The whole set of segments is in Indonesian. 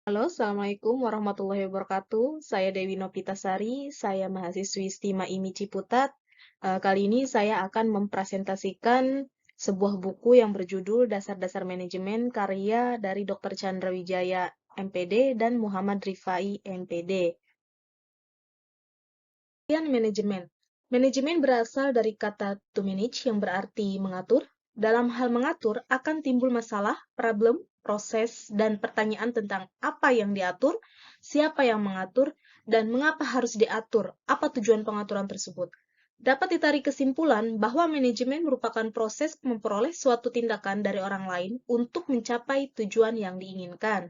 Halo, Assalamualaikum warahmatullahi wabarakatuh. Saya Dewi Nopitasari, saya mahasiswi STIMA IMI Ciputat. Kali ini saya akan mempresentasikan sebuah buku yang berjudul Dasar-Dasar Manajemen karya dari Dr. Chandra Wijaya, MPD, dan Muhammad Rifai, MPD. Kemudian manajemen. Manajemen berasal dari kata to manage yang berarti mengatur. Dalam hal mengatur akan timbul masalah, problem, proses, dan pertanyaan tentang apa yang diatur, siapa yang mengatur, dan mengapa harus diatur, apa tujuan pengaturan tersebut. Dapat ditarik kesimpulan bahwa manajemen merupakan proses memperoleh suatu tindakan dari orang lain untuk mencapai tujuan yang diinginkan.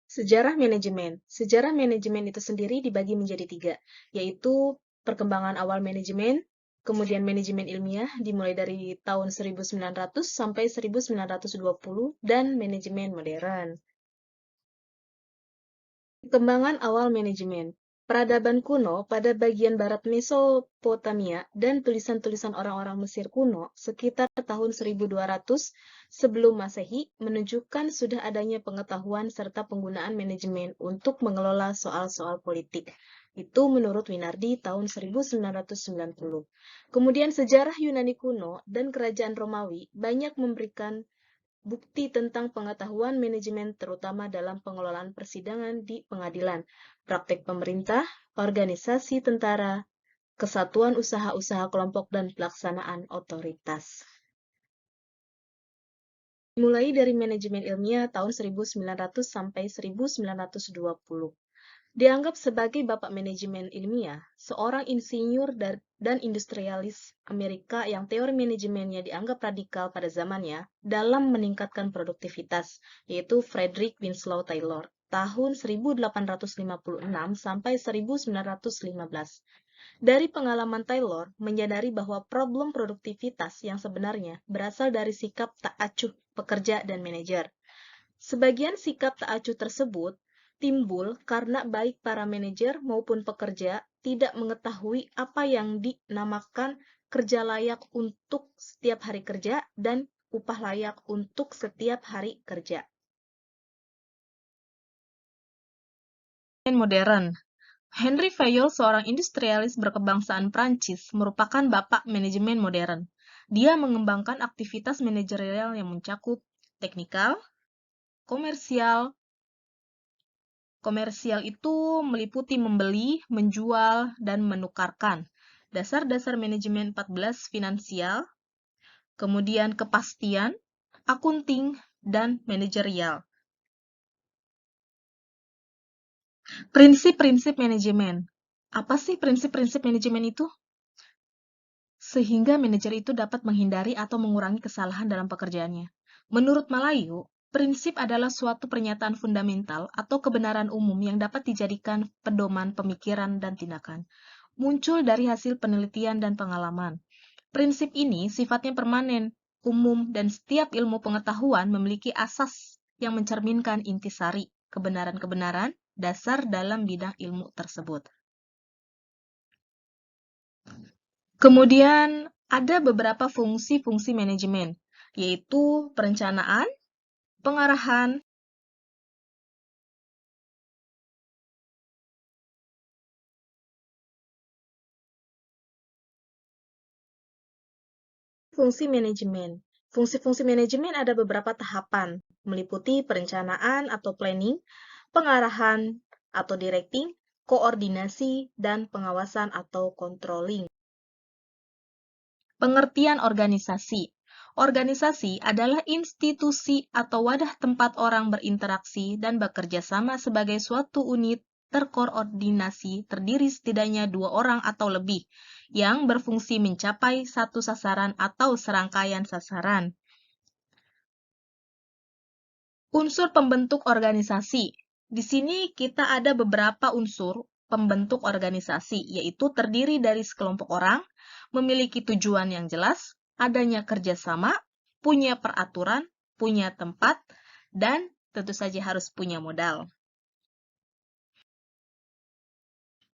Sejarah manajemen. Sejarah manajemen itu sendiri dibagi menjadi tiga, yaitu perkembangan awal manajemen, kemudian manajemen ilmiah dimulai dari tahun 1900 sampai 1920, dan manajemen modern. Perkembangan awal manajemen. Peradaban kuno pada bagian barat Mesopotamia dan tulisan-tulisan orang-orang Mesir kuno sekitar tahun 1200 sebelum Masehi menunjukkan sudah adanya pengetahuan serta penggunaan manajemen untuk mengelola soal-soal politik. Itu menurut Winardi tahun 1990. Kemudian sejarah Yunani kuno dan kerajaan Romawi banyak memberikan bukti tentang pengetahuan manajemen terutama dalam pengelolaan persidangan di pengadilan, praktek pemerintah, organisasi tentara, kesatuan usaha-usaha kelompok, dan pelaksanaan otoritas. Mulai dari manajemen ilmiah tahun 1900 sampai 1920. Dianggap sebagai bapak manajemen ilmiah, seorang insinyur dan industrialis Amerika yang teori manajemennya dianggap radikal pada zamannya dalam meningkatkan produktivitas, yaitu Frederick Winslow Taylor, tahun 1856 sampai 1915. Dari pengalaman Taylor, menyadari bahwa problem produktivitas yang sebenarnya berasal dari sikap tak acuh pekerja dan manajer. Sebagian sikap tak acuh tersebut timbul karena baik para manajer maupun pekerja tidak mengetahui apa yang dinamakan kerja layak untuk setiap hari kerja dan upah layak untuk setiap hari kerja. Modern. Henry Fayol, seorang industrialis berkebangsaan Prancis, merupakan bapak manajemen modern. Dia mengembangkan aktivitas manajerial yang mencakup teknikal, komersial. Komersial itu meliputi membeli, menjual, dan menukarkan. Dasar-dasar manajemen 14 finansial, kemudian kepastian, akunting, dan manajerial. Prinsip-prinsip manajemen. Apa sih prinsip-prinsip manajemen itu? Sehingga manajer itu dapat menghindari atau mengurangi kesalahan dalam pekerjaannya. Menurut Malayu, prinsip adalah suatu pernyataan fundamental atau kebenaran umum yang dapat dijadikan pedoman pemikiran dan tindakan. Muncul dari hasil penelitian dan pengalaman. Prinsip ini sifatnya permanen, umum, dan setiap ilmu pengetahuan memiliki asas yang mencerminkan intisari, kebenaran-kebenaran dasar dalam bidang ilmu tersebut. Kemudian ada beberapa fungsi-fungsi manajemen, yaitu perencanaan, pengarahan, fungsi manajemen. Fungsi-fungsi manajemen ada beberapa tahapan, meliputi perencanaan atau planning, pengarahan atau directing, koordinasi, dan pengawasan atau controlling. Pengertian organisasi. Organisasi adalah institusi atau wadah tempat orang berinteraksi dan bekerja sama sebagai suatu unit terkoordinasi terdiri setidaknya 2 orang atau lebih yang berfungsi mencapai satu sasaran atau serangkaian sasaran. Unsur pembentuk organisasi. Di sini kita ada beberapa unsur pembentuk organisasi, yaitu terdiri dari sekelompok orang, memiliki tujuan yang jelas, adanya kerjasama, punya peraturan, punya tempat, dan tentu saja harus punya modal.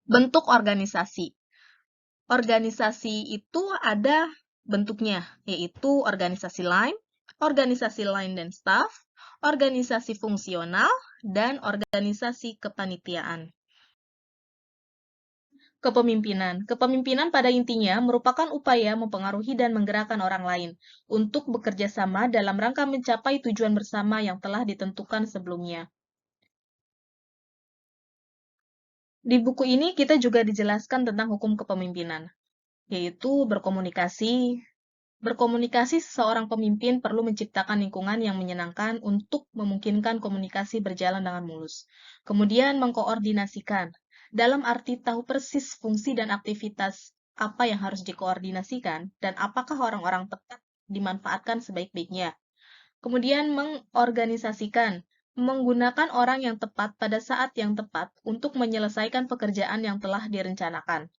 Bentuk organisasi. Organisasi itu ada bentuknya, yaitu organisasi line, organisasi line dan staff, organisasi fungsional, dan organisasi kepanitiaan. Kepemimpinan. Kepemimpinan pada intinya merupakan upaya mempengaruhi dan menggerakkan orang lain untuk bekerja sama dalam rangka mencapai tujuan bersama yang telah ditentukan sebelumnya. Di buku ini kita juga dijelaskan tentang hukum kepemimpinan, yaitu berkomunikasi. Berkomunikasi, seseorang pemimpin perlu menciptakan lingkungan yang menyenangkan untuk memungkinkan komunikasi berjalan dengan mulus. Kemudian mengkoordinasikan, dalam arti tahu persis fungsi dan aktivitas apa yang harus dikoordinasikan dan apakah orang-orang tepat dimanfaatkan sebaik-baiknya. Kemudian mengorganisasikan, menggunakan orang yang tepat pada saat yang tepat untuk menyelesaikan pekerjaan yang telah direncanakan.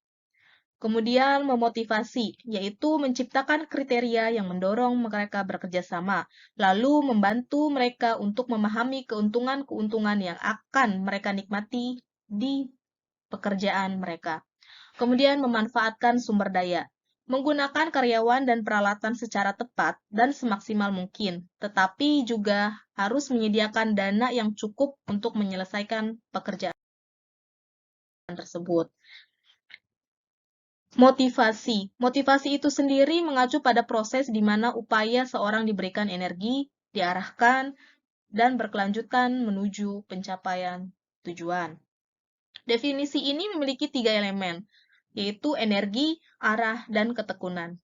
Kemudian memotivasi, yaitu menciptakan kriteria yang mendorong mereka bekerja sama, lalu membantu mereka untuk memahami keuntungan-keuntungan yang akan mereka nikmati di pekerjaan mereka. Kemudian memanfaatkan sumber daya, menggunakan karyawan dan peralatan secara tepat dan semaksimal mungkin, tetapi juga harus menyediakan dana yang cukup untuk menyelesaikan pekerjaan tersebut. Motivasi. Motivasi itu sendiri mengacu pada proses di mana upaya seorang diberikan energi, diarahkan, dan berkelanjutan menuju pencapaian tujuan. Definisi ini memiliki 3 elemen, yaitu energi, arah, dan ketekunan.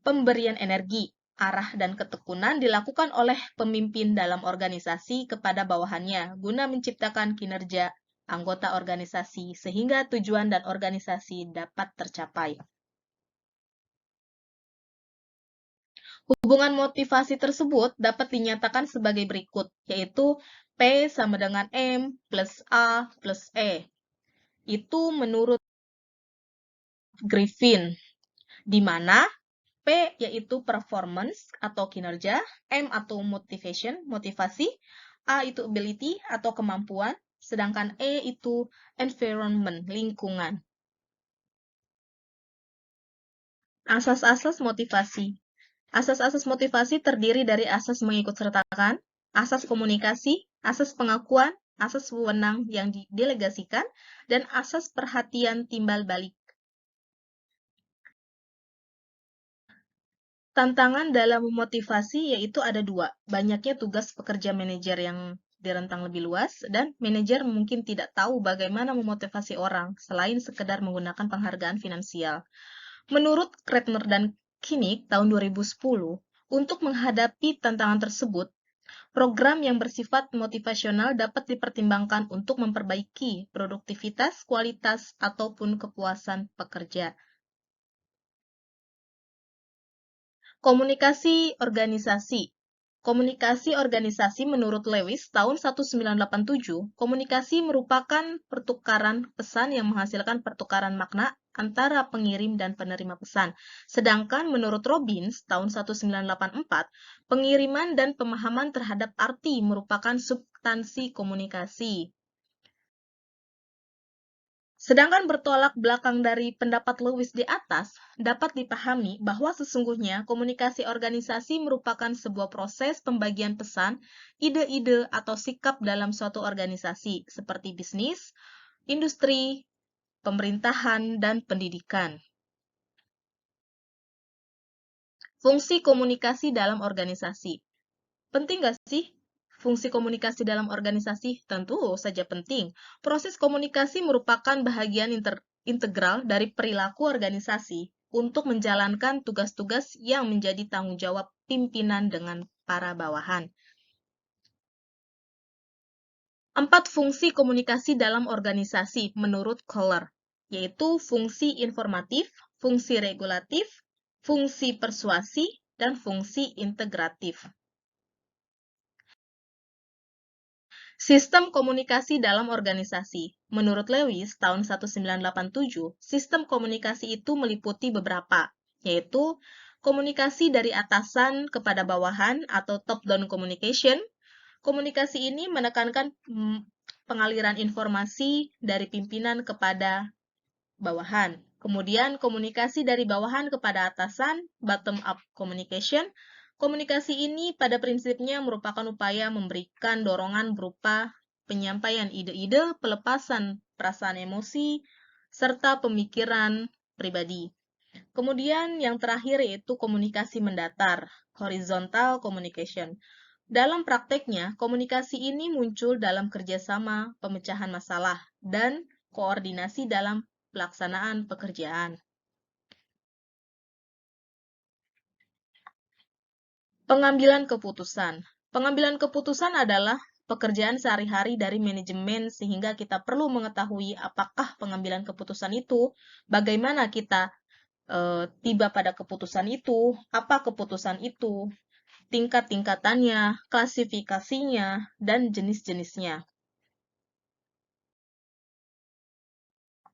Pemberian energi, arah, dan ketekunan dilakukan oleh pemimpin dalam organisasi kepada bawahannya guna menciptakan kinerja anggota organisasi sehingga tujuan dan organisasi dapat tercapai. Hubungan motivasi tersebut dapat dinyatakan sebagai berikut, yaitu P sama dengan M plus A plus E. Itu menurut Griffin, di mana P yaitu performance atau kinerja, M atau motivation, motivasi, A itu ability atau kemampuan, sedangkan E itu environment, lingkungan. Asas-asas motivasi. Asas-asas motivasi terdiri dari asas mengikutsertakan, asas komunikasi, asas pengakuan, asas wewenang yang didelegasikan, dan asas perhatian timbal balik. Tantangan dalam memotivasi yaitu ada 2. Banyaknya tugas pekerja manajer yang direntang lebih luas, dan manajer mungkin tidak tahu bagaimana memotivasi orang selain sekedar menggunakan penghargaan finansial. Menurut Kretner dan Kinnick tahun 2010, untuk menghadapi tantangan tersebut, program yang bersifat motivasional dapat dipertimbangkan untuk memperbaiki produktivitas, kualitas, ataupun kepuasan pekerja. Komunikasi organisasi. Komunikasi organisasi menurut Lewis tahun 1987, komunikasi merupakan pertukaran pesan yang menghasilkan pertukaran makna antara pengirim dan penerima pesan. Sedangkan menurut Robbins tahun 1984, pengiriman dan pemahaman terhadap arti merupakan substansi komunikasi. Sedangkan bertolak belakang dari pendapat Lewis di atas, dapat dipahami bahwa sesungguhnya komunikasi organisasi merupakan sebuah proses pembagian pesan, ide-ide, atau sikap dalam suatu organisasi, seperti bisnis, industri, pemerintahan, dan pendidikan. Fungsi komunikasi dalam organisasi. Penting nggak sih fungsi komunikasi dalam organisasi? Tentu saja penting. Proses komunikasi merupakan bagian integral dari perilaku organisasi untuk menjalankan tugas-tugas yang menjadi tanggung jawab pimpinan dengan para bawahan. 4 fungsi komunikasi dalam organisasi menurut Kohler, yaitu fungsi informatif, fungsi regulatif, fungsi persuasi, dan fungsi integratif. Sistem komunikasi dalam organisasi. Menurut Lewis, tahun 1987, sistem komunikasi itu meliputi beberapa, yaitu komunikasi dari atasan kepada bawahan atau top-down communication. Komunikasi ini menekankan pengaliran informasi dari pimpinan kepada bawahan. Kemudian komunikasi dari bawahan kepada atasan, bottom-up communication. Komunikasi ini pada prinsipnya merupakan upaya memberikan dorongan berupa penyampaian ide-ide, pelepasan perasaan emosi, serta pemikiran pribadi. Kemudian yang terakhir yaitu komunikasi mendatar, horizontal communication. Dalam prakteknya, komunikasi ini muncul dalam kerjasama pemecahan masalah dan koordinasi dalam pelaksanaan pekerjaan. Pengambilan keputusan. Pengambilan keputusan adalah pekerjaan sehari-hari dari manajemen sehingga kita perlu mengetahui apakah pengambilan keputusan itu, bagaimana kita tiba pada keputusan itu, apa keputusan itu, tingkat-tingkatannya, klasifikasinya, dan jenis-jenisnya.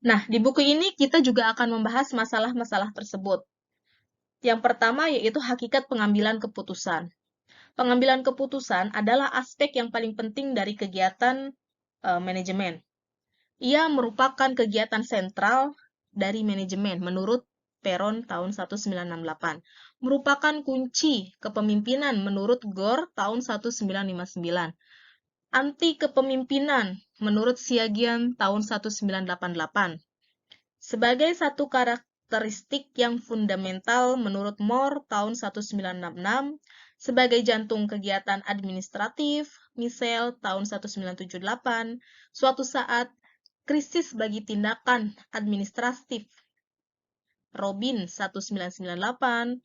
Nah, di buku ini kita juga akan membahas masalah-masalah tersebut. Yang pertama yaitu hakikat pengambilan keputusan. Pengambilan keputusan adalah aspek yang paling penting dari kegiatan manajemen. Ia merupakan kegiatan sentral dari manajemen menurut Peron tahun 1968. Merupakan kunci kepemimpinan menurut Gore tahun 1959. Anti kepemimpinan menurut Siagian tahun 1988. Sebagai satu karakteristik yang fundamental menurut Moore tahun 1966, sebagai jantung kegiatan administratif, Michel tahun 1978, suatu saat krisis bagi tindakan administratif, Robin 1998,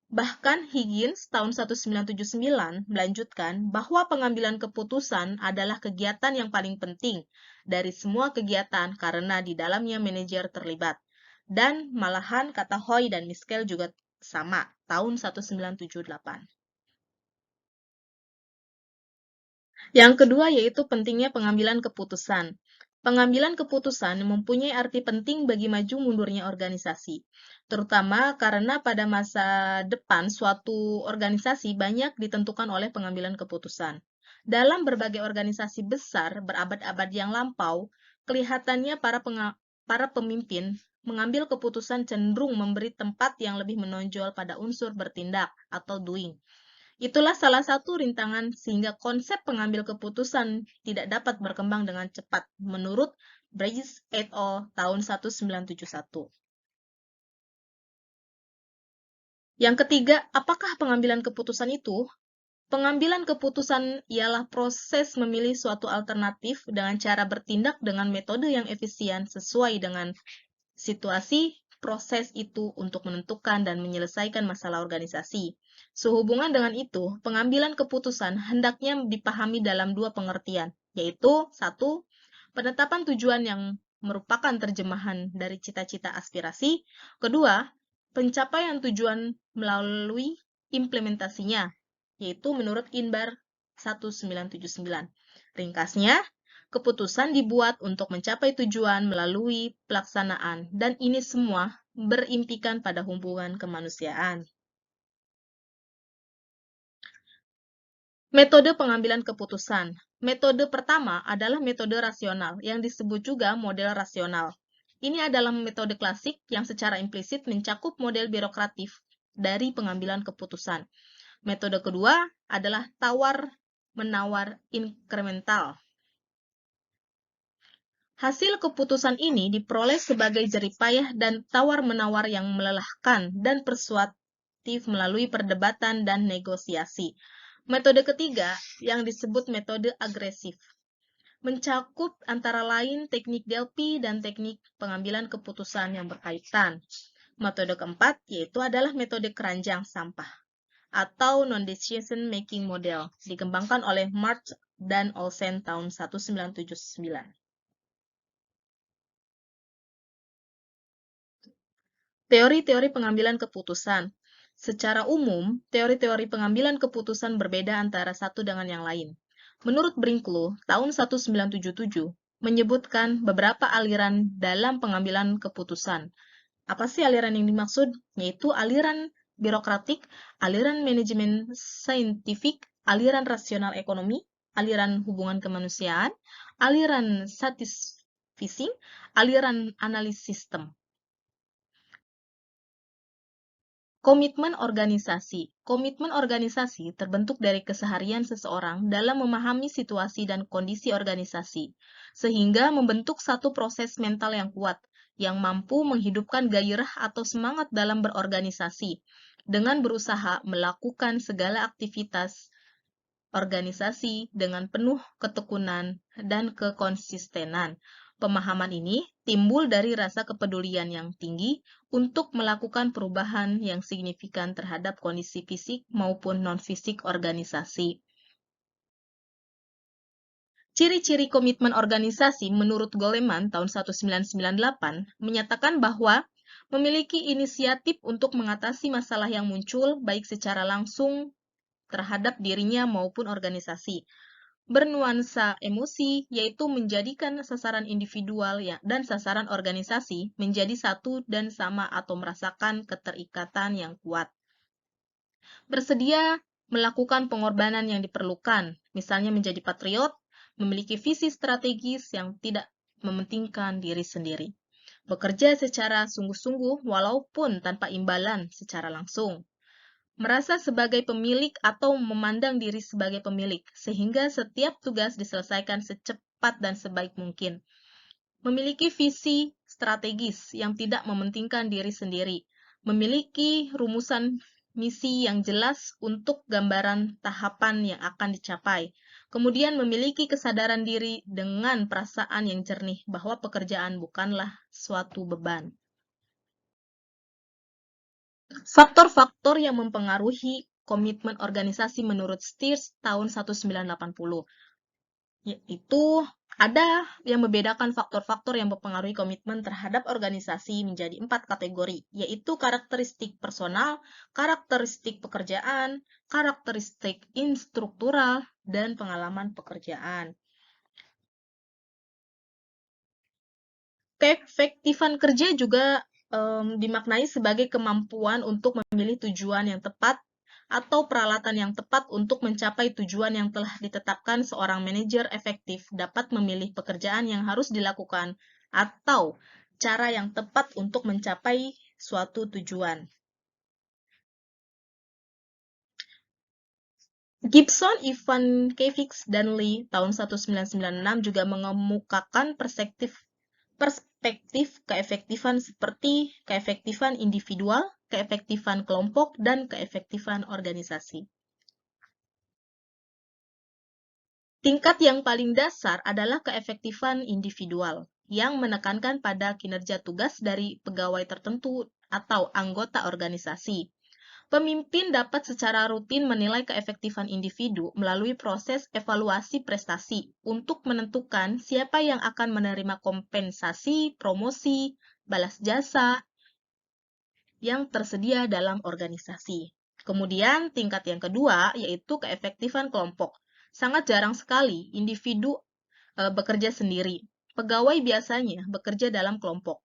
bahkan Higgins tahun 1979 melanjutkan bahwa pengambilan keputusan adalah kegiatan yang paling penting dari semua kegiatan karena di dalamnya manajer terlibat. Dan malahan kata Hoy dan Miskel juga sama, tahun 1978. Yang kedua yaitu pentingnya pengambilan keputusan. Pengambilan keputusan mempunyai arti penting bagi maju mundurnya organisasi, terutama karena pada masa depan suatu organisasi banyak ditentukan oleh pengambilan keputusan. Dalam berbagai organisasi besar berabad-abad yang lampau, kelihatannya para pemimpin mengambil keputusan cenderung memberi tempat yang lebih menonjol pada unsur bertindak atau doing. Itulah salah satu rintangan sehingga konsep pengambil keputusan tidak dapat berkembang dengan cepat, menurut Bridges et al. Tahun 1971. Yang ketiga, apakah pengambilan keputusan itu? Pengambilan keputusan ialah proses memilih suatu alternatif dengan cara bertindak dengan metode yang efisien sesuai dengan situasi proses itu untuk menentukan dan menyelesaikan masalah organisasi. Sehubungan dengan itu, pengambilan keputusan hendaknya dipahami dalam dua pengertian, yaitu satu, penetapan tujuan yang merupakan terjemahan dari cita-cita aspirasi, kedua, pencapaian tujuan melalui implementasinya, yaitu menurut Inbar 1979. Ringkasnya, keputusan dibuat untuk mencapai tujuan melalui pelaksanaan, dan ini semua berimpikan pada hubungan kemanusiaan. Metode pengambilan keputusan. Metode pertama adalah metode rasional, yang disebut juga model rasional. Ini adalah metode klasik yang secara implisit mencakup model birokratif dari pengambilan keputusan. Metode kedua adalah tawar-menawar inkremental. Hasil keputusan ini diperoleh sebagai jeripayah dan tawar-menawar yang melelahkan dan persuasif melalui perdebatan dan negosiasi. Metode ketiga, yang disebut metode agresif, mencakup antara lain teknik Delphi dan teknik pengambilan keputusan yang berkaitan. Metode keempat, yaitu adalah metode keranjang sampah, atau non-decision making model, dikembangkan oleh March dan Olsen tahun 1979. Teori-teori pengambilan keputusan. Secara umum, teori-teori pengambilan keputusan berbeda antara satu dengan yang lain. Menurut Brinklow, tahun 1977, menyebutkan beberapa aliran dalam pengambilan keputusan. Apa sih aliran yang dimaksud? Yaitu aliran birokratik, aliran manajemen saintifik, aliran rasional ekonomi, aliran hubungan kemanusiaan, aliran satisficing, aliran analis sistem. Komitmen organisasi. Komitmen organisasi terbentuk dari keseharian seseorang dalam memahami situasi dan kondisi organisasi, sehingga membentuk satu proses mental yang kuat, yang mampu menghidupkan gairah atau semangat dalam berorganisasi, dengan berusaha melakukan segala aktivitas organisasi dengan penuh ketekunan dan kekonsistenan. Pemahaman ini timbul dari rasa kepedulian yang tinggi untuk melakukan perubahan yang signifikan terhadap kondisi fisik maupun non-fisik organisasi. Ciri-ciri komitmen organisasi menurut Goleman tahun 1998 menyatakan bahwa memiliki inisiatif untuk mengatasi masalah yang muncul baik secara langsung terhadap dirinya maupun organisasi. Bernuansa emosi, yaitu menjadikan sasaran individual dan sasaran organisasi menjadi satu dan sama atau merasakan keterikatan yang kuat. Bersedia melakukan pengorbanan yang diperlukan, misalnya menjadi patriot, memiliki visi strategis yang tidak mementingkan diri sendiri. Bekerja secara sungguh-sungguh walaupun tanpa imbalan secara langsung. Merasa sebagai pemilik atau memandang diri sebagai pemilik, sehingga setiap tugas diselesaikan secepat dan sebaik mungkin. Memiliki visi strategis yang tidak mementingkan diri sendiri. Memiliki rumusan misi yang jelas untuk gambaran tahapan yang akan dicapai. Kemudian memiliki kesadaran diri dengan perasaan yang jernih bahwa pekerjaan bukanlah suatu beban. Faktor-faktor yang mempengaruhi komitmen organisasi menurut Steers tahun 1980, yaitu ada yang membedakan faktor-faktor yang mempengaruhi komitmen terhadap organisasi menjadi 4 kategori, yaitu karakteristik personal, karakteristik pekerjaan, karakteristik instruktural, dan pengalaman pekerjaan. Keefektifan kerja juga dimaknai sebagai kemampuan untuk memilih tujuan yang tepat atau peralatan yang tepat untuk mencapai tujuan yang telah ditetapkan. Seorang manajer efektif dapat memilih pekerjaan yang harus dilakukan atau cara yang tepat untuk mencapai suatu tujuan. Gibson, Ivankevich, dan Lee tahun 1996 juga mengemukakan perspektif keefektifan seperti keefektifan individual, keefektifan kelompok, dan keefektifan organisasi. Tingkat yang paling dasar adalah keefektifan individual, yang menekankan pada kinerja tugas dari pegawai tertentu atau anggota organisasi. Pemimpin dapat secara rutin menilai keefektifan individu melalui proses evaluasi prestasi untuk menentukan siapa yang akan menerima kompensasi, promosi, balas jasa yang tersedia dalam organisasi. Kemudian tingkat yang kedua yaitu keefektifan kelompok. Sangat jarang sekali individu bekerja sendiri. Pegawai biasanya bekerja dalam kelompok,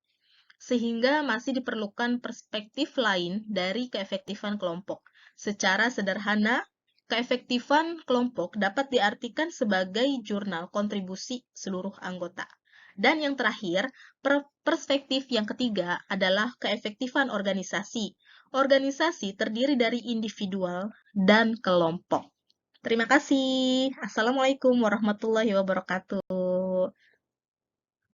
sehingga masih diperlukan perspektif lain dari keefektifan kelompok. Secara sederhana, keefektifan kelompok dapat diartikan sebagai jurnal kontribusi seluruh anggota. Dan yang terakhir, perspektif yang ketiga adalah keefektifan organisasi. Organisasi terdiri dari individual dan kelompok. Terima kasih. Assalamualaikum warahmatullahi wabarakatuh.